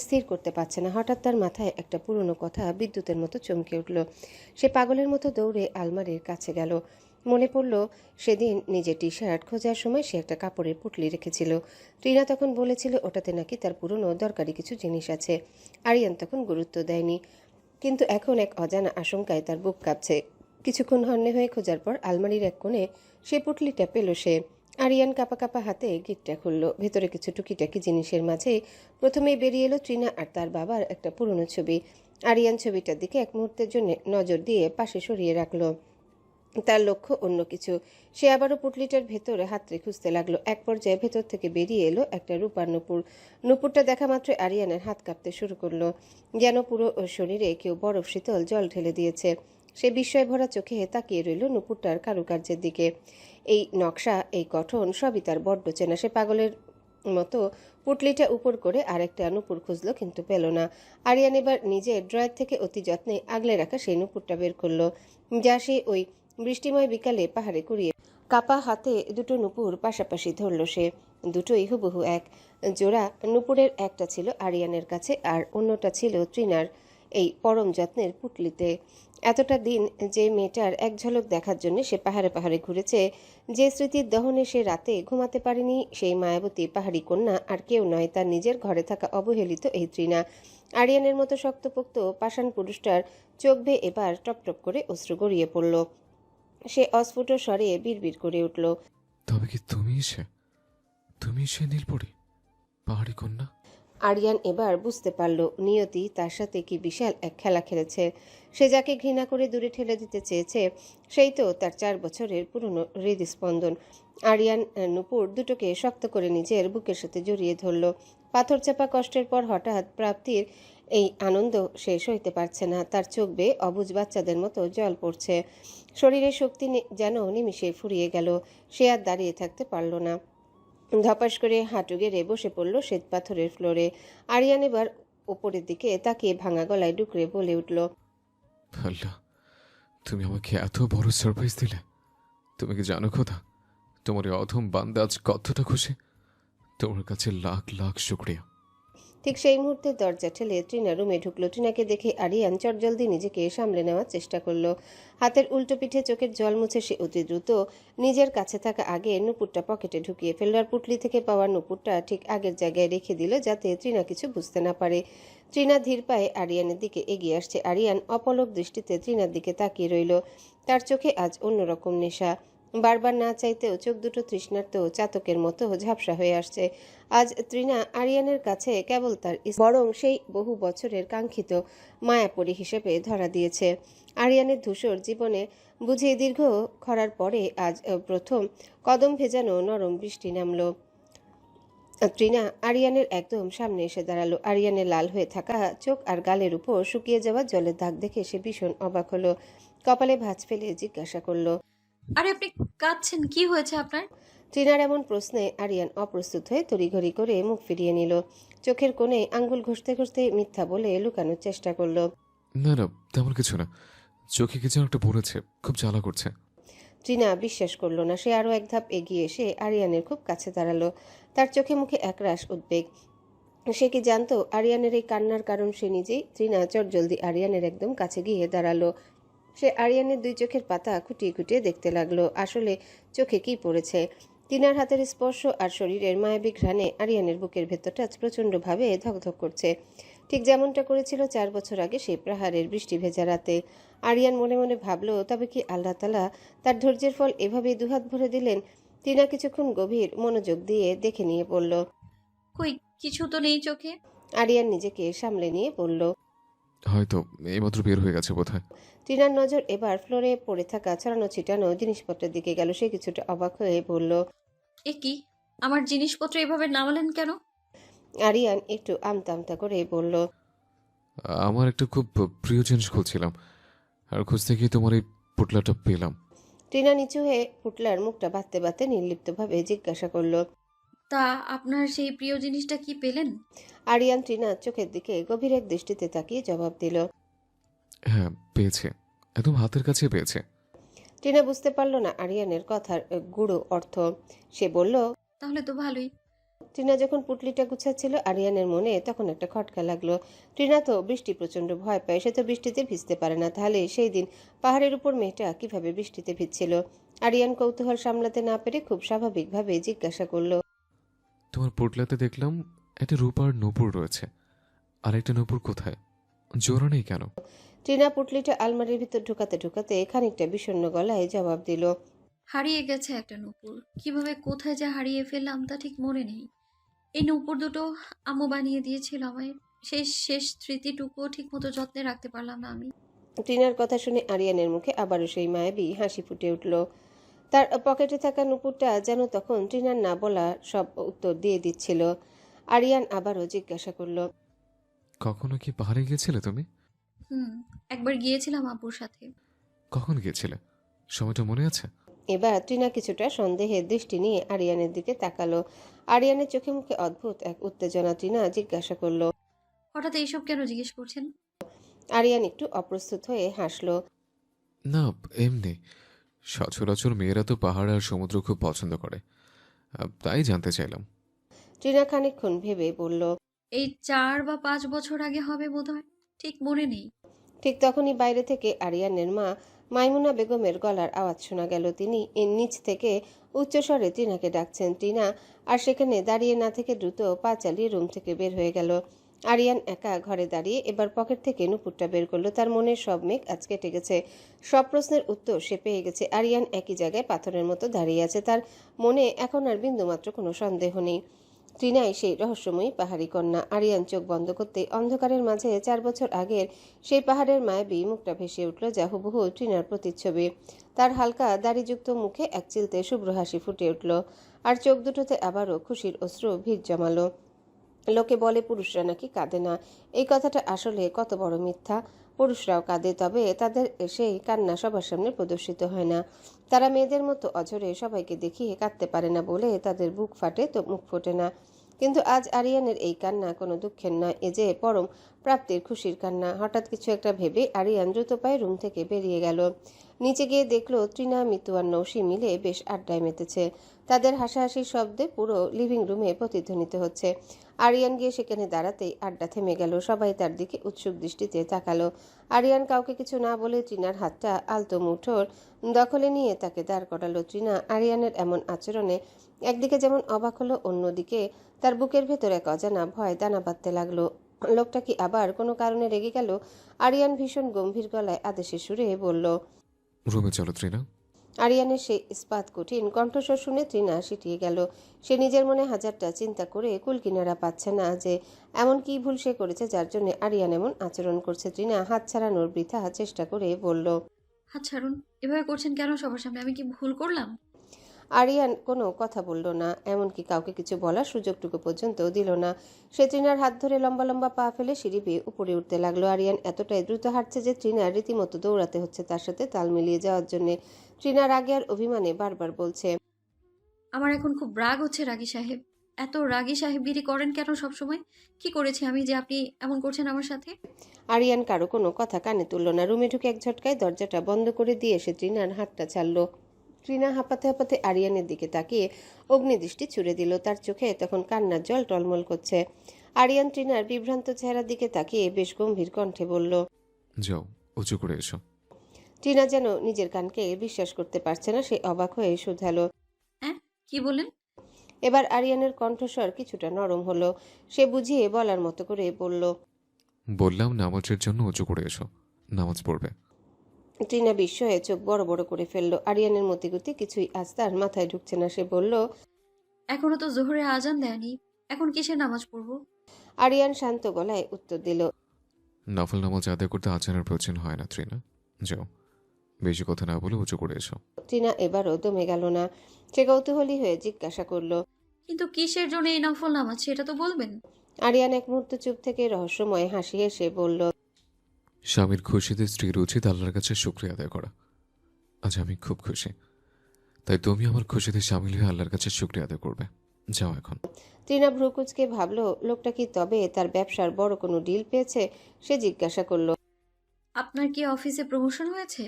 Speaker 1: স্থির করতে পারছে না। হঠাৎ তার মাথায় একটা পুরনো কথা বিদ্যুতের মতো চমকে উঠল। সে পাগলের মতো দৌড়ে আলমারির কাছে গেল। মনে পড়ল সেদিন নিজের টি শার্ট খোঁজার সময় সে একটা কাপড়ের পুটলি রেখেছিল। ট্রিনা তখন বলেছিল ওটাতে নাকি তার পুরনো দরকারি কিছু জিনিস আছে। আরিয়ান তখন গুরুত্ব দেয়নি, কিন্তু এখন এক অজানা আশঙ্কায় তার বুক কাঁপছে। কিছুক্ষণ হন্যে হয়ে খোঁজার পর আলমারির এক কোণে সে পুটলিটা পেল সে। আরিয়ান কাঁপা কাঁপা হাতে গিটটা খুলল। ভেতরে কিছু টুকিটাকি জিনিসের মাঝে প্রথমেই বেরিয়ে এলো ট্রিনা আর তার বাবার একটা পুরনো ছবি। আরিয়ান ছবিটার দিকে এক মুহূর্তের জন্য নজর দিয়ে পাশে সরিয়ে রাখলো। তার লক্ষ্য অন্য কিছু। সে আবারও পুটলিটার ভেতরে হাতড়ে খুঁজতে লাগলো। এক পর্যায়ে ভেতর থেকে বেরিয়ে এলো একটা রূপার নুপুর। নুপুরটা দেখা মাত্র আরিয়ানের হাত কাঁপতে শুরু করলো, যেন পুরো শরীরে কেউ বরফ শীতল জল ঢেলে দিয়েছে। সে বিস্ময় ভরা চোখে তাকিয়ে রইল নুপুরটার কারুকার্যের দিকে। এই নকশা, এই গঠন সবই তার বড্ড চেনা। সে পাগলের মতো পুটলিটা উপর করে আরেকটা নুপুর খুঁজলো, কিন্তু পেল না। আরিয়ান এবার নিজের ড্রয়ার থেকে অতি যত্নে আগলে রাখা সেই নুপুরটা বের করলো, যা সে ওই বৃষ্টিময় বিকালে পাহাড়ে কুড়িয়ে। কাপা হাতে দুটো নুপুর পাশাপাশি ধরল সে। দুটোই হুবহু এক জোড়া। নুপুরের একটা ছিল আরিয়ানের কাছে আর অন্যটা ছিল ট্রিনার এই পরম যত্নের পুটলিতে। এতটা দিন যে মেয়েটার এক ঝলক দেখার জন্য সে পাহাড়ে পাহাড়ে ঘুরেছে, যে স্মৃতির দহনে সে রাতে ঘুমাতে পারেনি, সেই মায়াবতী পাহাড়ি কন্যা আর কেউ নয়, তার নিজের ঘরে থাকা অবহেলিত এই ট্রিনা। আরিয়ানের মতো শক্তপোক্ত পাষাণ পুরুষটার চোখ বেয়ে এবার টপটপ করে অশ্রু গড়িয়ে পড়ল। সে অস্ফুট স্বরে বিড়বিড় করে উঠল,
Speaker 2: তবে কি তুমি সে নীলপরি, পাহাড়ি কন্যা?
Speaker 1: আরিয়ান এবার বুঝতে পারল নিয়তি তার সাথে কি বিশাল এক খেলা খেলেছে। সে যাকে ঘৃণা করে দূরে ঠেলে দিতে চেয়েছে, সেই তো তার 4 বছরের পুরনো হৃদস্পন্দন। আরিয়ান নুপুর দুটোকে শক্ত করে নিজের বুকের সাথে জড়িয়ে ধরল। পাথর চাপা কষ্টের পর হঠাৎ প্রাপ্তির এই আনন্দ সে সইতে পারছে না। তার চোখ বেয়ে অবুঝ বাচ্চাদের মতো জল পড়ছে। শরীরের শক্তি যেন নিমিষে ফুরিয়ে গেল। সে আর দাঁড়িয়ে থাকতে পারল না। ধপাস করে হাঁটু গেড়ে বসে পড়ল শ্বেত পাথরের ফ্লোরে। আরিয়ান এবার উপরের দিকে তাকিয়ে ভাঙা গলায় ডুকরে বলে উঠল,
Speaker 2: আল্লাহ, তুমি আমাকে এত বড় সারপ্রাইজ দিলে। তুমি কি জানো খোদা, তোমার এই অধম বান্দা আজ কতটা খুশি। তোমার কাছে লাখ লাখ শুক্রিয়া।
Speaker 1: ঠিক সেই মুহূর্তে দরজা ঠেলে ট্রিনা রুমে ঢুকলো। ট্রিনাকে দেখে আরিয়ান চটজলদি নিজেকে সামলে নেওয়ার চেষ্টা করলো। হাতের উল্টো পিঠে চোখের জল মুছে সে অতি দ্রুত নিজের কাছে থাকা আগে নুপুরটা পকেটে ঢুকিয়ে ফেলল, আর পুটলি থেকে পাওয়া নুপুরটা ঠিক আগের জায়গায় রেখে দিল, যাতে ট্রিনা কিছু বুঝতে না পারে। ট্রিনা ধীর পায়ে আরিয়ানের দিকে এগিয়ে আসছে। আরিয়ান অপলক দৃষ্টিতে ট্রিনার দিকে তাকিয়ে রইল। তার চোখে আজ অন্যরকম নেশা। বারবার না চাইতেও চোখ দুটো তৃষ্ণার্ত চাতকের মতো ঝাপসা হয়ে আসছে। আজ তৃণা আরিয়ানের কাছে কেবল তার বরং সেই বহু বছরের কাঙ্ক্ষিত মায়াপরী হিসেবে ধরা দিয়েছে। আরিয়ানের ধূসর জীবনে বুঝি দীর্ঘ খরার পরে আজ প্রথম কদম ভেজানো নরম বৃষ্টি নামলো। তৃণা আরিয়ানের একদম সামনে এসে দাঁড়ালো। আরিয়ানের লাল হয়ে থাকা চোখ আর গালের উপর শুকিয়ে যাওয়া জলের দাগ দেখে সে ভীষণ অবাক হলো। কপালে ভাঁজ ফেলে জিজ্ঞাসা করলো,
Speaker 3: আরে আপনি কাঁদছেন, কি হয়েছে আপনার?
Speaker 1: ট্রিনার এমন প্রশ্নে আরিয়ান অপ্রস্তুত হয়ে তড়িঘড়ি করে মুখ ফিরিয়ে নিল। চোখের কোণে আঙ্গুল ঘষতে ঘষতে মিথ্যা বলে লুকানোর চেষ্টা করলো।
Speaker 2: না না, তেমন কিছু না। চোখে কিছু একটা পড়েছে, খুব জ্বালা করছে।
Speaker 1: ট্রিনা বিশ্বাস করলো না। সে আরও এক ধাপ এগিয়ে এসে আরিয়ানের খুব কাছে দাঁড়ালো। তার চোখে মুখে একরাশ উদ্বেগ। সে কি জানতো আরিয়ানের এই কান্নার কারণ সে নিজেই? ট্রিনা চটজলদি আরিয়ানের একদম কাছে গিয়ে দাঁড়ালো। সে আরিয়ানের দুই চোখের পাতা খুঁটিয়ে খুঁটিয়ে দেখতে লাগলো আসলে চোখে কি পড়েছে। টিনার হাতের স্পর্শ আর শরীরের মায়াবী ঘ্রাণে আরিয়ানের বুকের ভেতরটা আজ প্রচণ্ডভাবে ধকধক করছে, ঠিক যেমনটা করেছিল 4 বছর আগে সেই প্রহারের বৃষ্টি ভেজা রাতে। আরিয়ান মনে মনে ভাবলো, তবে কি আল্লাহ তাআলা তার ধৈর্যের ফল এভাবেই দুহাত ভরে দিলেন? টিনা কিছুক্ষণ গভীর মনোযোগ দিয়ে দেখে নিয়ে বলল।
Speaker 3: কই, কিছু তো নেই চোখে।
Speaker 1: আরিয়ান নিজেকে সামলে নিয়ে বলল।
Speaker 2: হয়তো এইমাত্র বের হয়ে গেছে বোধহয়।
Speaker 1: টিনার নজর এবার ফ্লোরে পড়ে থাকা ছড়ানো ছিটানো জিনিসপত্রের দিকে গেল। সে কিছুটা অবাক হয়ে বলল।
Speaker 3: এ কি, আমার জিনিসপত্র এভাবে নামালেন কেন?
Speaker 1: আরিয়ান একটু আমতা আমতা করে বলল।
Speaker 2: আমার একটা খুব প্রিয় জিনিস খুঁজছিলাম, আর খুঁজতে গিয়ে তোমার এই পুটলাটা পেলাম।
Speaker 1: টিনা নিচু হয়ে পুটলার মুখটা বাঁধতে বাঁধতে নির্লিপ্তভাবে জিজ্ঞাসা করল।
Speaker 3: তা আপনার সেই প্রিয় জিনিসটা কি পেলেন?
Speaker 1: আরিয়ান টিনার চোখের দিকে গভীর এক দৃষ্টিতে তাকিয়ে জবাব দিল।
Speaker 2: হ্যাঁ, পেয়েছে, একদম হাতের কাছে পেয়েছে।
Speaker 1: টিনা বুঝতে পারল না আরিয়ানের কথার গূঢ় অর্থ। সে বলল।
Speaker 3: তাহলে তো ভালোই।
Speaker 1: টিনা যখন পুটলিটা গুছাচ্ছিল আরিয়ানের মনে তখন একটা খটকা লাগলো। টিনা তো বৃষ্টি প্রচণ্ড ভয় পায়, সে তো বৃষ্টিতে ভিজতে পারে না। তাহলে সেই দিন পাহাড়ের উপর মেয়েটা কিভাবে বৃষ্টিতে ভিজছিল? আরিয়ান কৌতূহল সামলাতে না পেরে খুব স্বাভাবিকভাবে জিজ্ঞাসা করল।
Speaker 2: তোমার পোটলাতে দেখলাম একটা রূপার নূপুর রয়েছে, আর একটা নূপুর কোথায়? জোড়া নেই কেন?
Speaker 1: টিনা পুটলিটা আলমারির ভিতর ঢুকাতে ঢুকাতে খানিকটা বিষণ্ণ গলায় জবাব দিল।
Speaker 3: হারিয়ে গেছে একটা নূপুর। কিভাবে কোথায় যে হারিয়ে ফেললাম তা ঠিক মনে নেই। এই নূপুর দুটো আম্মু বানিয়ে দিয়েছিল আমায়। সেই শেষ স্মৃতিটুকুও ঠিক মতো যত্নে রাখতে পারলাম না আমি।
Speaker 1: টিনার কথা শুনে আরিয়ানের মুখে আবারও সেই মায়াবী হাসি ফুটে উঠল। তার পকেটে থাকা নুপুরটা যেন তখন টিনার না বলা সব উত্তর দিয়ে দিচ্ছিল। আরিয়ান আবারও জিজ্ঞাসা করল।
Speaker 2: কখনো কি পাহাড়ে গিয়েছিলে তুমি?
Speaker 3: হুম, একবার গিয়েছিলাম আব্বুর সাথে।
Speaker 2: কখন গিয়েছিলে? সময়টা মনে আছে?
Speaker 1: এবার টিনা কিছুটা সন্দেহের দৃষ্টি নিয়ে আরিয়ানের দিকে তাকালো। আরিয়ানের চোখে মুখে অদ্ভুত এক উত্তেজনা। টিনা জিজ্ঞাসা করল।
Speaker 3: হঠাৎ এইসব কেন জিজ্ঞেস করছেন?
Speaker 1: আরিয়ান একটু অপ্রস্তুত হয়ে হাসলো।
Speaker 2: না, এমনি। সচরাচর মেয়েরা তো পাহাড় আর সমুদ্র খুব পছন্দ করে, তাই জানতে চাইলাম।
Speaker 1: টিনা খানিকক্ষণ ভেবে বলল।
Speaker 3: এই 4 বা 5 বছর আগে হবে বোধহয়, ঠিক মনে নেই।
Speaker 1: ঠিক তখনই বাইরে থেকে আরিয়ানের মা মাইমুনা বেগমের গলার আওয়াজ শোনা গেল। তিনি এর নিচ থেকে উচ্চস্বরে টিনাকে ডাকছেন। টিনা আর সেখানে দাঁড়িয়ে না থেকে দ্রুত পা চালিয়ে রুম থেকে বের হয়ে গেল। আরিয়ান একা ঘরে দাঁড়িয়ে এবার পকেট থেকে নুপুরটা বের করলো। তার মনের সব মেঘ আজ কেটে গেছে, সব প্রশ্নের উত্তর সে পেয়ে গেছে। আরিয়ান একই জায়গায় পাথরের মতো দাঁড়িয়ে আছে। তার মনে এখন আর বিন্দুমাত্র কোনো সন্দেহ নেই। টিনাই সেই রহস্যময়ী পাহাড়ি কন্যা। আরিয়ান চোখ বন্ধ করতে অন্ধকারের মাঝে 4 বছর আগের সেই পাহাড়ের মায়াবী মুখটা ভেসে উঠল, যা হুবহু টিনার প্রতিচ্ছবি। তার হালকা দাড়িযুক্ত মুখে এক চিলতে শুভ্র হাসি ফুটে উঠল, আর চোখ দুটোতে আবারও খুশির অশ্রু ভিড় জমালো। লোকে বলে পুরুষরা নাকি কাঁদে না। এই কথাটা আসলে কত বড় মিথ্যা। পুরুষরাও কাঁদে, তবে তাদের সেই কান্না সবার সামনে প্রদর্শিত হয় না। তারা মেয়েদের মতো অঝরে সবাইকে দেখিয়ে কাঁদতে পারে না বলে তাদের বুক ফাটে তো মুখ ফোটে না। কিন্তু আজ আরিয়ানের এই কান্না কোনো দুঃখের নয়, এ যে পরম প্রাপ্তির খুশির কান্না। হঠাৎ কিছু একটা ভেবে আরিয়ান দ্রুত পায়ে রুম থেকে বেরিয়ে গেল। নিচে গিয়ে দেখলো ত্রিনা, মিতু আর নৌশি মিলে বেশ আড্ডায় মেতেছে। তাদের হাসাহাসির শব্দে পুরো লিভিং রুমে প্রতিধ্বনিত হচ্ছে। আরিয়ান গিয়ে সেখানে দাঁড়াতেই আড্ডা থেমে গেল। সবাই তার দিকে উৎসুক দৃষ্টিতে তাকালো। আরিয়ান কাউকে কিছু না বলে ত্রিনার হাতটা আলতো মুঠোর দখলে নিয়ে তাকে দাঁড় করালো। ত্রিনা আরিয়ানের এমন আচরণে একদিকে যেমন অবাক হলো, অন্যদিকে তার বুকের ভেতর এক অজানা ভয় দানা বাঁধতে লাগলো। লোকটা কি আবার কোনো কারণে রেগে গেল? আরিয়ান ভীষণ গম্ভীর গলায় আদেশের সুরে বলল।
Speaker 2: রুমে চলো ত্রিনা।
Speaker 1: আরিয়ানের সেই ইস্পাত কঠিন কণ্ঠস্বর শুনে তৃণা সিটিয়ে গেল। সে নিজের মনে হাজারটা চিন্তা করে কুল কিনারা পাচ্ছে না যে এমন কি ভুল সে করেছে যার জন্য আরিয়ান এমন আচরণ করছে। তৃণা হাত ছাড়ানোর বৃথা চেষ্টা করে বলল,
Speaker 3: হাত ছাড়ুন। এভাবে করছেন কেন সবার সামনে? আমি কি ভুল করলাম?
Speaker 1: আরিয়ান কোনো কথা বলল না, এমনকি কাউকে কিছু বলার সুযোগটুকু পর্যন্ত দিল না। সে তৃণার হাত ধরে লম্বা লম্বা পা ফেলে সিঁড়ি বেয়ে উপরে উঠতে লাগলো। আরিয়ান এতটাই দ্রুত হাঁটছে যে তৃণার রীতিমতো দৌড়াতে হচ্ছে তার সাথে তাল মিলিয়ে যাওয়ার জন্য। তৃণা রাগে আর অভিমানে বারবার বলছে,
Speaker 3: আমার এখন খুব রাগ হচ্ছে রাগী সাহেব। এত রাগী সাহেবগিরি করেন কেন সবসময়? কি করেছি আমি যে আপনি এমন করছেন আমার সাথে?
Speaker 1: আরিয়ান কারো কোনো কথা কানে তুলল না। রুমে ঢুকে এক ঝটকায় দরজাটা বন্ধ করে দিয়ে সে তৃণার হাতটা ছাড়ল। তৃণা হাঁপাতে হাঁপাতে আরিয়ানের দিকে তাকিয়ে অগ্নিদৃষ্টি ছুড়ে দিল। তার চোখে তখন কান্নার জল টলমল করছে। আরিয়ান তৃণার বিভ্রান্ত চেহারার দিকে তাকিয়ে বেশ গম্ভীর কণ্ঠে বলল,
Speaker 2: যাও, উঁচু করে এসো।
Speaker 1: তৃণা যেন নিজের কানকে বিশ্বাস করতে পারছে না। সে অবাক হয়ে শুধালো।
Speaker 3: হ্যাঁ, কি বললেন?
Speaker 1: এবার আরিয়ানের কণ্ঠস্বর কিছুটা নরম হলো। সে বুঝিয়ে বলার মতো করে বলল,
Speaker 2: বললাম নামাজের জন্য উঁচু করে এসো, নামাজ পড়বে।
Speaker 1: তৃণা বিস্ময়ে চোখ বড় বড় করে ফেললো। আরিয়ানের মতিগতি কিছুই আজ তার মাথায় ঢুকছে না। সে বলল,
Speaker 3: এখনো তো জোহরের আজান দেয়নি, এখন কিসের নামাজ পড়বো?
Speaker 1: আরিয়ান শান্ত গলায় উত্তর দিল,
Speaker 2: নফল নামাজ আদায় করতে আজানের প্রয়োজন হয় না তৃণা। যাও, বেশি কথা না বলে উঁচু করে এসো।
Speaker 1: তৃণা এবারও দমে গেল না। সে কৌতূহলী হয়ে জিজ্ঞাসা করলো,
Speaker 3: কিন্তু কিসের জন্য এই নফল নামাজ সেটা তো বলবেন।
Speaker 1: আরিয়ান এক মুহূর্ত চুপ থেকে রহস্যময় হাসি হেসে বলল,
Speaker 2: স্বামীর খুশিতে স্ত্রীর উচিত আল্লাহর কাছে শুকরিয়া আদায় করা। আজ আমি খুব খুশি, তাই তুমি আমার খুশিতে সামিল হয়ে আল্লাহর কাছে শুকরিয়া আদায় করবে। যাও এখন।
Speaker 1: তৃণা ভ্রুকুচকে ভাবলো লোকটা কি তবে তার ব্যবসার বড় কোনো ডিল পেয়েছে। সে জিজ্ঞাসা করলো,
Speaker 3: আপনার কি অফিসে প্রমোশন হয়েছে?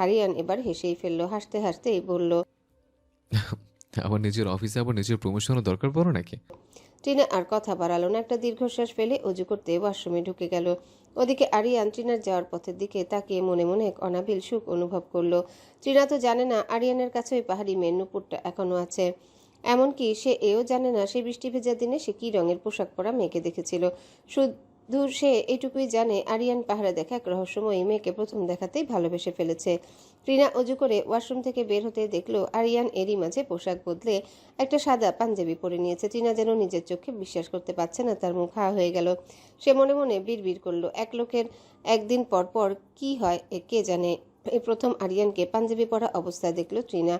Speaker 1: আরিয়ান এবার হেসেই ফেললো। হাসতে হাসতেই বলল,
Speaker 2: আমার নিজের অফিসে আবার নিজের প্রমোশনের দরকার পড়ো নাকি?
Speaker 1: ট্রিনা আর কথা বাড়ালো না। একটা দীর্ঘশ্বাস ফেলে অজু করতে ওয়াশরুমে ঢুকে গেল। ওদিকে আরিয়ান ট্রিনার যাওয়ার পথের দিকে তাকিয়ে মনে মনে এক অনাবিল সুখ অনুভব করলো। ট্রিনা তো জানে না আরিয়ানের কাছে ওই পাহাড়ি মেয়ের নুপুরটা এখনো আছে। এমনকি সে এও জানে না সেই বৃষ্টি ভেজা দিনে সে কী রঙের পোশাক পরা মেয়েকে দেখেছিল। শুধু সে এইটুকুই জানে আরিয়ান পাহাড়ে দেখা এক রহস্যময়ী মেয়েকে প্রথম দেখাতেই ভালোবেসে ফেলেছে। ট্রিনা অজু করে ওয়াশরুম থেকে বের হতে দেখলো আরিয়ান এরই মাঝে পোশাক বদলে একটা সাদা পাঞ্জাবি পরে নিয়েছে। ট্রিনা যেন নিজের চোখে বিশ্বাস করতে পারছে না, তার মুখ হা হয়ে গেল। সে মনে মনে বিড়বিড় করলো, এক লোকের একদিন পর পর কি হয় কে জানে। এই প্রথম আরিয়ানকে পাঞ্জাবি পরা অবস্থায় দেখলো ট্রিনা।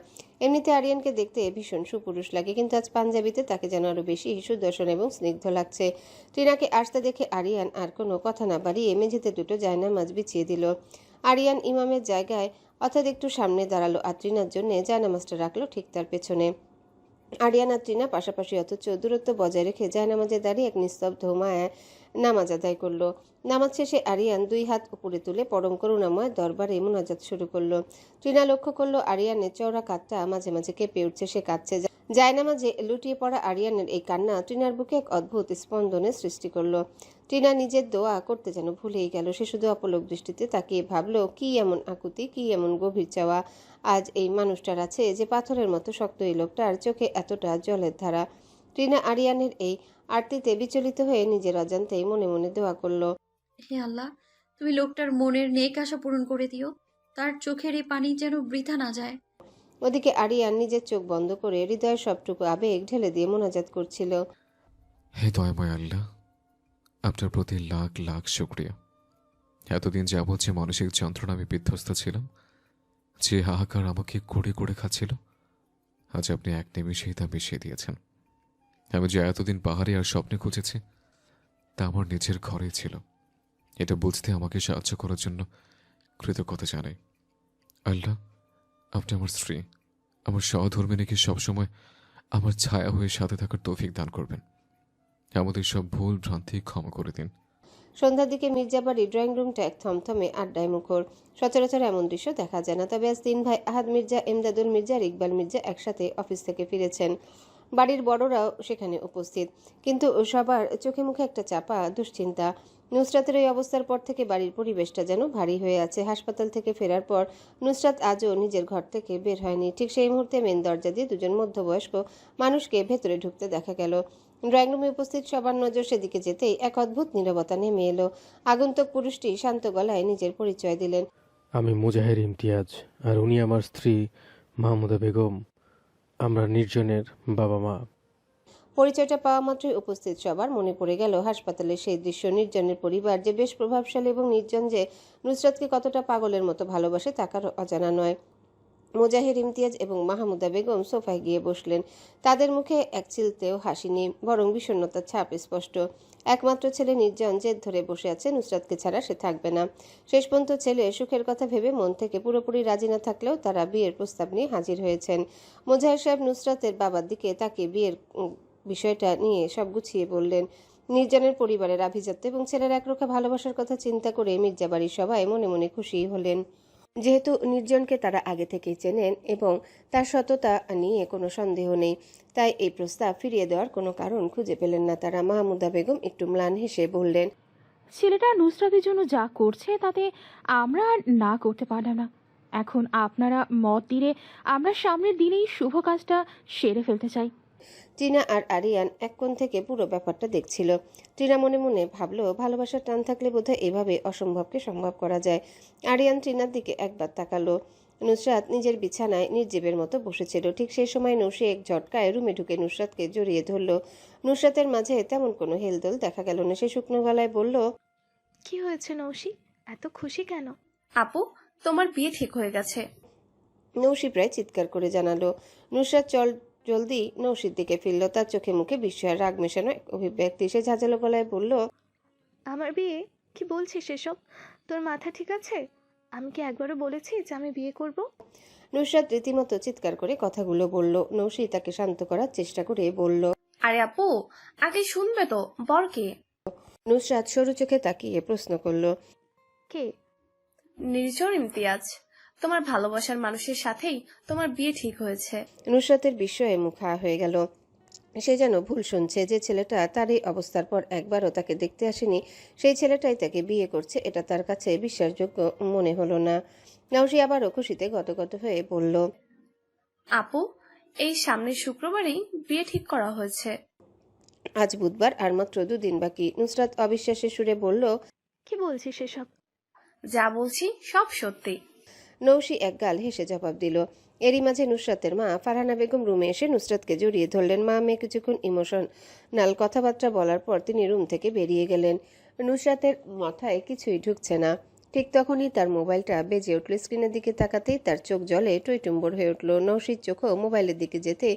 Speaker 1: এমনিতে আরিয়ানকে দেখতে ভীষণ সুপুরুষ লাগে, কিন্তু আজ পাঞ্জাবিতে তাকে যেন আরো বেশি সুদর্শন এবং স্নিগ্ধ লাগছে। ট্রিনাকে আসতে দেখে আরিয়ান আর কোনো কথা না বাড়িয়ে মেঝেতে দুটো জায়নামাজ বিছিয়ে দিল। আরিয়ান ইমামের জায়গায় অর্থাৎ একটু সামনে দাঁড়ালো আর ট্রিনার জন্য জায়নামাজটা রাখলো ঠিক তার পেছনে। আরিয়ান আর ট্রিনা পাশাপাশি অথচ দূরত্ব বজায় রেখে জায়নামাজে দাঁড়িয়ে এক নিস্তব্ধ মায়ায় নামাজ আদায় করলো। নামাজ শেষে আরিয়ান দুই হাত উপরে তুলে পরম করুণাময় দরবারে মোনাজাত শুরু করলো। ট্রিনা লক্ষ্য করলো আরিয়ানের চওড়া কাঁধটা মাঝে মাঝে কেঁপে উঠছে, সে কাঁদছে। জায়নামাজে লুটিয়ে পড়া আরিয়ানের এই কান্না ট্রিনার বুকে এক অদ্ভুত স্পন্দনের সৃষ্টি করলো। ট্রিনা নিজের দোয়া করতে যেন ভুলেই গেল। সে শুধু অপলক দৃষ্টিতে তাকিয়ে ভাবলো কি এমন আকুতি, কি এমন গভীর চাওয়া আজ এই মানুষটার আছে যে পাথরের মতো শক্ত এই লোকটার চোখে এতটা জলের ধারা। ট্রিনা আরিয়ানের এই আরতিতে বিচলিত হয়ে নিজের অজান্তেই মনে মনে দোয়া করলো,
Speaker 3: হে আল্লাহ, তুমি লোকটার মনের নেক আশা পূরণ করে দিও, তার চোখের এই পানি যেন বৃথা না যায়।
Speaker 1: ওদিকে আরিয়ান নিজের চোখ বন্ধ করে হৃদয়ের সবটুকু আবেগ ঢেলে দিয়ে মোনাজাত করছিল।
Speaker 2: হে দয়াময় আল্লাহ, আপনার প্রতি লাখ লাখ শুক্রিয়া। এতদিন যাবৎ যে মানসিক যন্ত্রণা আমি বিধ্বস্ত ছিলাম, যে হাহাকার আমাকে করে করে খাচ্ছিল, আজ আপনি এক নিমিষেই তা মিশিয়ে দিয়েছেন। আমি যে এতদিন পাহাড়ে আর স্বপ্নে খুঁজেছি তা আমার নিজের ঘরেই ছিল। এটা বুঝতে আমাকে সাহায্য করার জন্য কৃতজ্ঞতা জানাই। আল্লাহ, আপনি আমার স্ত্রী, আমার সহধর্মিনীকে সবসময় আমার ছায়া হয়ে সাথে থাকার তৌফিক দান করবেন। আমাদের সব ভুল ভ্রান্তি ক্ষমা করে দিন।
Speaker 1: সন্ধ্যার দিকে মির্জাবাড়ির ড্রয়িং রুমটা এক থমথমে আড্ডায় মুখর। সচরাচর এমন দৃশ্য দেখা যায় না, তবে আজ তিন ভাই আহাদ মির্জা, এমদাদুল মির্জা আর ইকবাল মির্জা একসাথে অফিস থেকে ফিরেছেন। বাড়ির বড়রাও সেখানে উপস্থিত, কিন্তু সবার চোখে মুখে একটা চাপা দুশ্চিন্তা। নুসরাতের ওই অবস্থার পর থেকে বাড়ির পরিবেশটা যেন ভারী হয়ে আছে। হাসপাতাল থেকে ফেরার পর নুসরাত আজও নিজের ঘর থেকে বের হয়নি। ঠিক সেই মুহূর্তে মেন দরজা দিয়ে দুজন মধ্যবয়স্ক মানুষকে ভেতরে ঢুকতে দেখা গেল। ড্রয়িং রুমে উপস্থিত সবার নজর সেদিকে যেতেই এক অদ্ভুত নীরবতা নেমে এলো। আগন্তুক পুরুষটি শান্ত গলায় নিজের পরিচয় দিলেন।
Speaker 6: আমি মুজাহির ইমতিয়াজ, আর উনি আমার স্ত্রী মাহমুদা বেগম, আমরা নির্জনের বাবা মা।
Speaker 1: পরিচয়টা পাওয়া মাত্রই উপস্থিত সবার মনে পড়ে গেল হাসপাতালের সেই দৃশ্য। নির্জনের পরিবার যে বেশ প্রভাবশালী এবং নির্জন যে নুসরাতকে কতটা পাগলের মতো ভালোবাসে তা কারো অজানা নয়। মুজাহির, ইমতিয়াজ এবং মাহমুদা বেগম সোফায় গিয়ে বসলেন। তাদের মুখে এক চিলতেও হাসি নেই, বরং বিষণ্ণতার ছাপ স্পষ্ট। একমাত্র ছেলে নির্জন জেদ ধরে বসে আছে, নুসরাতকে ছাড়া সে থাকবে না। শেষ পর্যন্ত ছেলে সুখের কথা ভেবে মন থেকে পুরোপুরি রাজি না থাকলেও তারা বিয়ের প্রস্তাব নিয়ে হাজির হয়েছেন। মুজাহির সাহেব নুসরাতের বাবার দিকে তাকিয়ে বিয়ের বিষয়টা নিয়ে সব গুছিয়ে বললেন। নির্জনের পরিবারের আভিজাত্য এবং ছেলের একরোখা ভালোবাসার কথা চিন্তা করে মির্জাবাড়ির সবাই মনে মনে খুশি হলেন। যেহেতু নির্জনকে তারা আগে থেকেই চেনেন এবং তার সততা নিয়ে কোনো সন্দেহ নেই, তাই এই প্রস্তাব ফিরিয়ে দেওয়ার কোনো কারণ খুঁজে পেলেন না তারা। মাহমুদা বেগম একটু ম্লান হেসে বললেন,
Speaker 7: ছেলেটা নুসরাতের জন্য যা করছে তাতে আমরা আর না করতে পারলাম না। এখন আপনারা মত দিলে আমরা সামনের দিনেই শুভ কাজটা সেরে ফেলতে চাই।
Speaker 1: টিনা আর আরিয়ান এক কোণ থেকে পুরো ব্যাপারটা দেখছিল। টিনা মনে মনে ভাবলো, ভালোবাসার টান থাকলে বোধহয় এভাবে অসম্ভবকে সম্ভব করা যায়। আরিয়ান টিনার দিকে একবার তাকালো। নুসরাত নিজের বিছানায় নির্জীবের মতো বসেছিল। ঠিক সেই সময় নৌশি এক ঝটকায় রুমে ঢুকে নুসরাতকে জড়িয়ে ধরল। নুসরাতের মাঝে তেমন কোনো হেলদোল দেখা গেল না। সে শুকনো গলায় বলল,
Speaker 8: কি হয়েছে নৌশি, এত খুশি কেন?
Speaker 9: আপু, তোমার বিয়ে ঠিক হয়ে গেছে।
Speaker 1: নৌশি প্রায় চিৎকার করে জানালো। নুসরাত জলদি নৌশির দিকে ফিরল। তার চোখে মুখে বিস্ময় রাগ মেশানো এক অভিব্যক্তি। সে ঝাঁঝালো গলায় বলল,
Speaker 8: আমার বিয়ে? কি বলছিস এসব? তোর মাথা ঠিক আছে? আমি কি একবারও বলেছি যে আমি বিয়ে করব?
Speaker 1: নুসরাত রীতিমতো চিৎকার করে কথাগুলো বলল। নৌশি তাকে শান্ত করার চেষ্টা করে বলল,
Speaker 9: আরে আপু, আগে শুনবে তো, বর কে?
Speaker 1: নুসরাত সরু চোখে তাকিয়ে প্রশ্ন করল,
Speaker 8: কে?
Speaker 9: নির্ঝর ইমতিয়াজ। তোমার ভালোবাসার মানুষের সাথেই তোমার বিয়ে ঠিক হয়েছে।
Speaker 1: নুসরাতের বিস্ময়ে মুখ হা হয়ে গেল। সে যেন ভুল শুনছে। যে ছেলেটা তার এই অবস্থার পর একবারও তাকে দেখতে আসেনি, সেই ছেলেটাই তাকে বিয়ে করছে, এটা তার কাছে বিশ্বাসযোগ্য মনে হলো না। নৌশি আবারও খুশিতে গদগদ হয়ে বলল,
Speaker 9: আপু, এই সামনের শুক্রবারেই বিয়ে ঠিক করা হয়েছে।
Speaker 1: আজ বুধবার, আর মাত্র 2 দিন বাকি। নুসরাত অবিশ্বাসের সুরে বলল,
Speaker 8: কি বলছিস এসব?
Speaker 9: যা বলছি সব সত্যি।
Speaker 1: নৌশি একগাল হেসে জবাব দিল। এরই মাঝে নুসরাতের মা ফারহানা বেগম রুমে এসে নুসরাতকে জড়িয়ে ধরলেন। মা মেয়ে কিছুক্ষণ ইমোশনাল কথাবার্তা বলার পর তিনি রুম থেকে বেরিয়ে গেলেন। নুসরাতের মাথায় কিছুই ঢুকছে না। ঠিক তখনই তার মোবাইলটা বেজে উঠল। স্ক্রিনের দিকে তাকাতেই তার চোখ জলে টইটুম্বর হয়ে উঠল। নৌশির চোখও মোবাইলের দিকে যেতে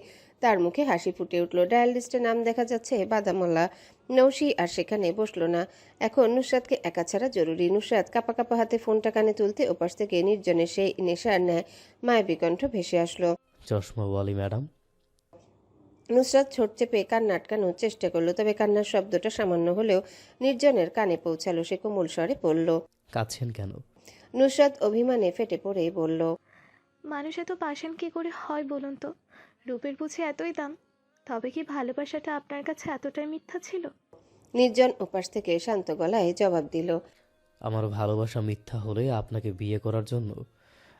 Speaker 1: তার মুখে হাসি ফুটে উঠল। ডায়াল লিস্টে নাম দেখা যাচ্ছে বাদামোল্লা। নৌশি আর সেখানে বসলো না। এখন নুসরাতকে একা ছাড়া জরুরি। নুসরাত কাঁপা কাঁপা হাতে ফোনটা কানে তুলতে ওপাশ থেকে নির্জনের সেই নেশার ন্যায় মায়াবী কণ্ঠ ভেসে আসলো।
Speaker 4: চশমাওয়ালি ম্যাডাম।
Speaker 1: নুসরাত ঠোঁট চেপে কান্না আটকানোর চেষ্টা করলো, তবে কান্নার শব্দটা সামান্য হলেও নির্জনের কানে পৌঁছালো। সে কোমল স্বরে পড়ল,
Speaker 4: কাঁদছেন কেন?
Speaker 1: নুসরাত অভিমানে ফেটে পড়ে বলল,
Speaker 8: মানুষ এত পাষাণ কি করে হয় বলুন তো? রূপের বুঝি এতই দাম? তবে কি ভালোবাসাটা আপনার কাছে এতটাই মিথ্যা ছিল?
Speaker 1: নির্জন ওপাশ থেকে শান্ত গলায় জবাব দিল,
Speaker 4: আমার ভালোবাসা মিথ্যা হলে আপনাকে বিয়ে করার জন্য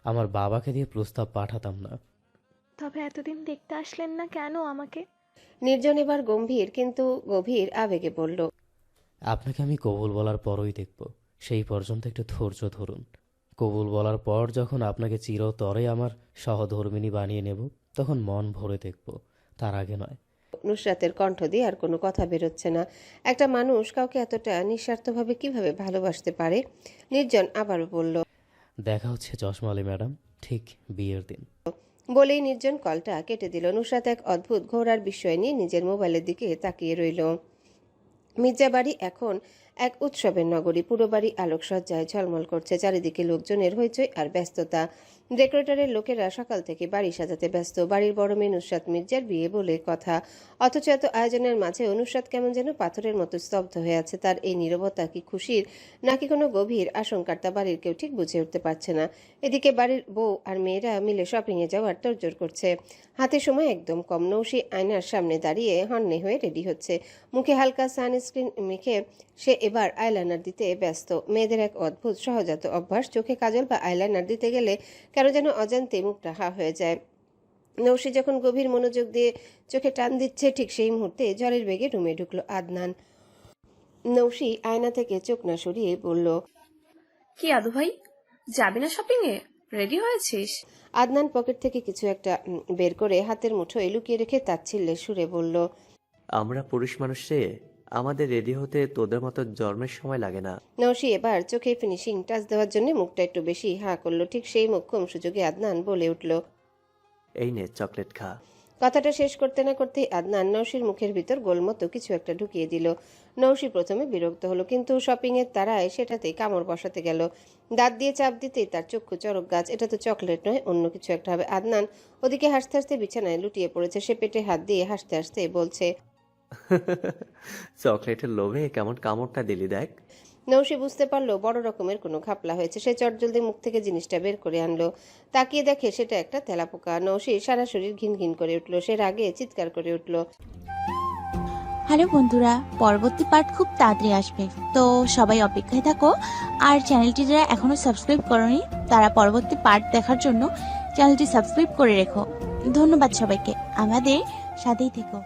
Speaker 4: আমার বাবাকে দিয়ে প্রস্তাব পাঠাতাম না।
Speaker 8: তবে এতদিন দেখতে আসলেন না কেন আমাকে?
Speaker 1: নির্জন এবার গম্ভীর কিন্তু গভীর আবেগে বলল,
Speaker 4: আপনাকে আমি কবুল বলার পরই দেখব, সেই পর্যন্ত একটু ধৈর্য ধরুন। কবুল বলার পর যখন আপনাকে চিরতরে আমার সহধর্মিণী বানিয়ে নেব, তখন মন ভরে দেখব, তার আগে নয়।
Speaker 1: নুসরাতের কণ্ঠ দিয়ে আর কোনো কথা বেরোচ্ছে না। একটা মানুষ কাউকে এতটা নিঃস্বার্থভাবে কিভাবে ভালোবাসতে পারে? নির্জন আবারও বলল,
Speaker 4: দেখা হচ্ছে চশমালি ম্যাডাম, ঠিক বিয়ের দিন।
Speaker 1: বলেই নির্জন কলটা কেটে দিল। নুসরাত এক অদ্ভুত ঘোরার বিস্ময় নিয়ে নিজের মোবাইলের দিকে তাকিয়ে রইল। মির্জাবাড়ি এখন এক উৎসবের নগরী। পুরো বাড়ি আলোকসজ্জায় ঝলমল করছে। চারিদিকে লোকজনের হইচই আর ব্যস্ততা। ডেকোরেটরের লোকেরা সকাল থেকে বাড়ি সাজাতে ব্যস্ত। বাড়ির বড় মেয়ে নুসরাত মির্জার বিয়ে বলে কথা, অথচ এত আয়োজনের মাঝে নুসরাত কেমন যেন পাথরের মতো স্তব্ধ হয়ে আছে। তার এই নীরবতা কি খুশির নাকি কোনো গভীর আশঙ্কার, তা বাড়ির কেউ ঠিক বুঝে উঠতে পারছে না। এদিকে বাড়ির বউ আর মেয়েরা মিলে শপিংয়ে যাওয়ার তোড়জোড় করছে। হাতে সময় একদম কম। নৌশি আয়নার সামনে দাঁড়িয়ে হন্যে হয়ে রেডি হচ্ছে। মুখে হালকা সানস্ক্রিন মেখে সে এবার আইলাইনার দিতে ব্যস্ত। মেয়েদের এক অদ্ভুত সহজাত অভ্যাস, চোখে কাজল বা আইলাইনার দিতে গেলে কেন যেন অজান্তে মুখটা হা হয়ে যায়। নৌশি যখন গভীর মনোযোগ দিয়ে চোখে টান দিচ্ছে, ঠিক সেই মুহূর্তে ঝড়ের বেগে রুমে ঢুকলো আদনান। নৌশি আয়না থেকে চোখ না সরিয়ে বলল,
Speaker 9: কি আদু ভাই, যাবি না শপিং এ? রেডি হয়েছিস?
Speaker 1: আদনান পকেট থেকে কিছু একটা বের করে হাতের মুঠোয় লুকিয়ে রেখে তাচ্ছিল্যের সুরে বলল।
Speaker 10: আমরা পুরুষ মানুষ রে, আমাদের রেডি হতে তোদের মতো জন্মের সময় লাগে না।
Speaker 1: নৌশি এবার চোখে ফিনিশিং টাচ দেওয়ার জন্য মুখটা একটু বেশি হাঁ করলো। ঠিক সেই মোক্ষম সুযোগে আদনান বলে উঠল।
Speaker 10: এই নে চকলেট খা।
Speaker 1: কথাটা শেষ করতে না করতেই আদনান নৌশির মুখের ভিতর গোলমতো কিছু একটা ঢুকিয়ে দিল। নৌশি প্রথমে বিরক্ত হলো, কিন্তু শপিং এর তারায় সেটাতেই কামড় বসাতে গেল। দাঁত দিয়ে চাপ দিতেই তার চক্ষু চরক গাছ। এটা তো চকলেট নয়, অন্য কিছু একটা হবে। আদনান ওদিকে হাসতে হাসতে বিছানায় লুটিয়ে পড়েছে। সে পেটে হাত দিয়ে হাসতে হাসতে বলছে।
Speaker 10: চকলেটের লোভে কেমন কামড়টা দিলি দেখ।
Speaker 1: নৌশি বুঝতে পারলো বড় রকমের কোনো ঘাপলা হয়েছে। সে চটজলদি মুখ থেকে জিনিসটা বের করে আনলো। তাকিয়ে দেখে সেটা একটা তেলাপোকা। নৌশি সারা শরীর ঘিন ঘিন করে উঠলো। সে রাগে চিৎকার করে উঠল।
Speaker 11: হ্যালো বন্ধুরা, পরবর্তী পার্ট খুব তাড়াতাড়ি আসবে, তো সবাই অপেক্ষায় থাকো। আর চ্যানেলটি যারা এখনো সাবস্ক্রাইব করোনি তারা পরবর্তী পার্ট দেখার জন্য চ্যানেলটি সাবস্ক্রাইব করে রেখো। ধন্যবাদ সবাইকে, আমাদের সাথেই থেকো।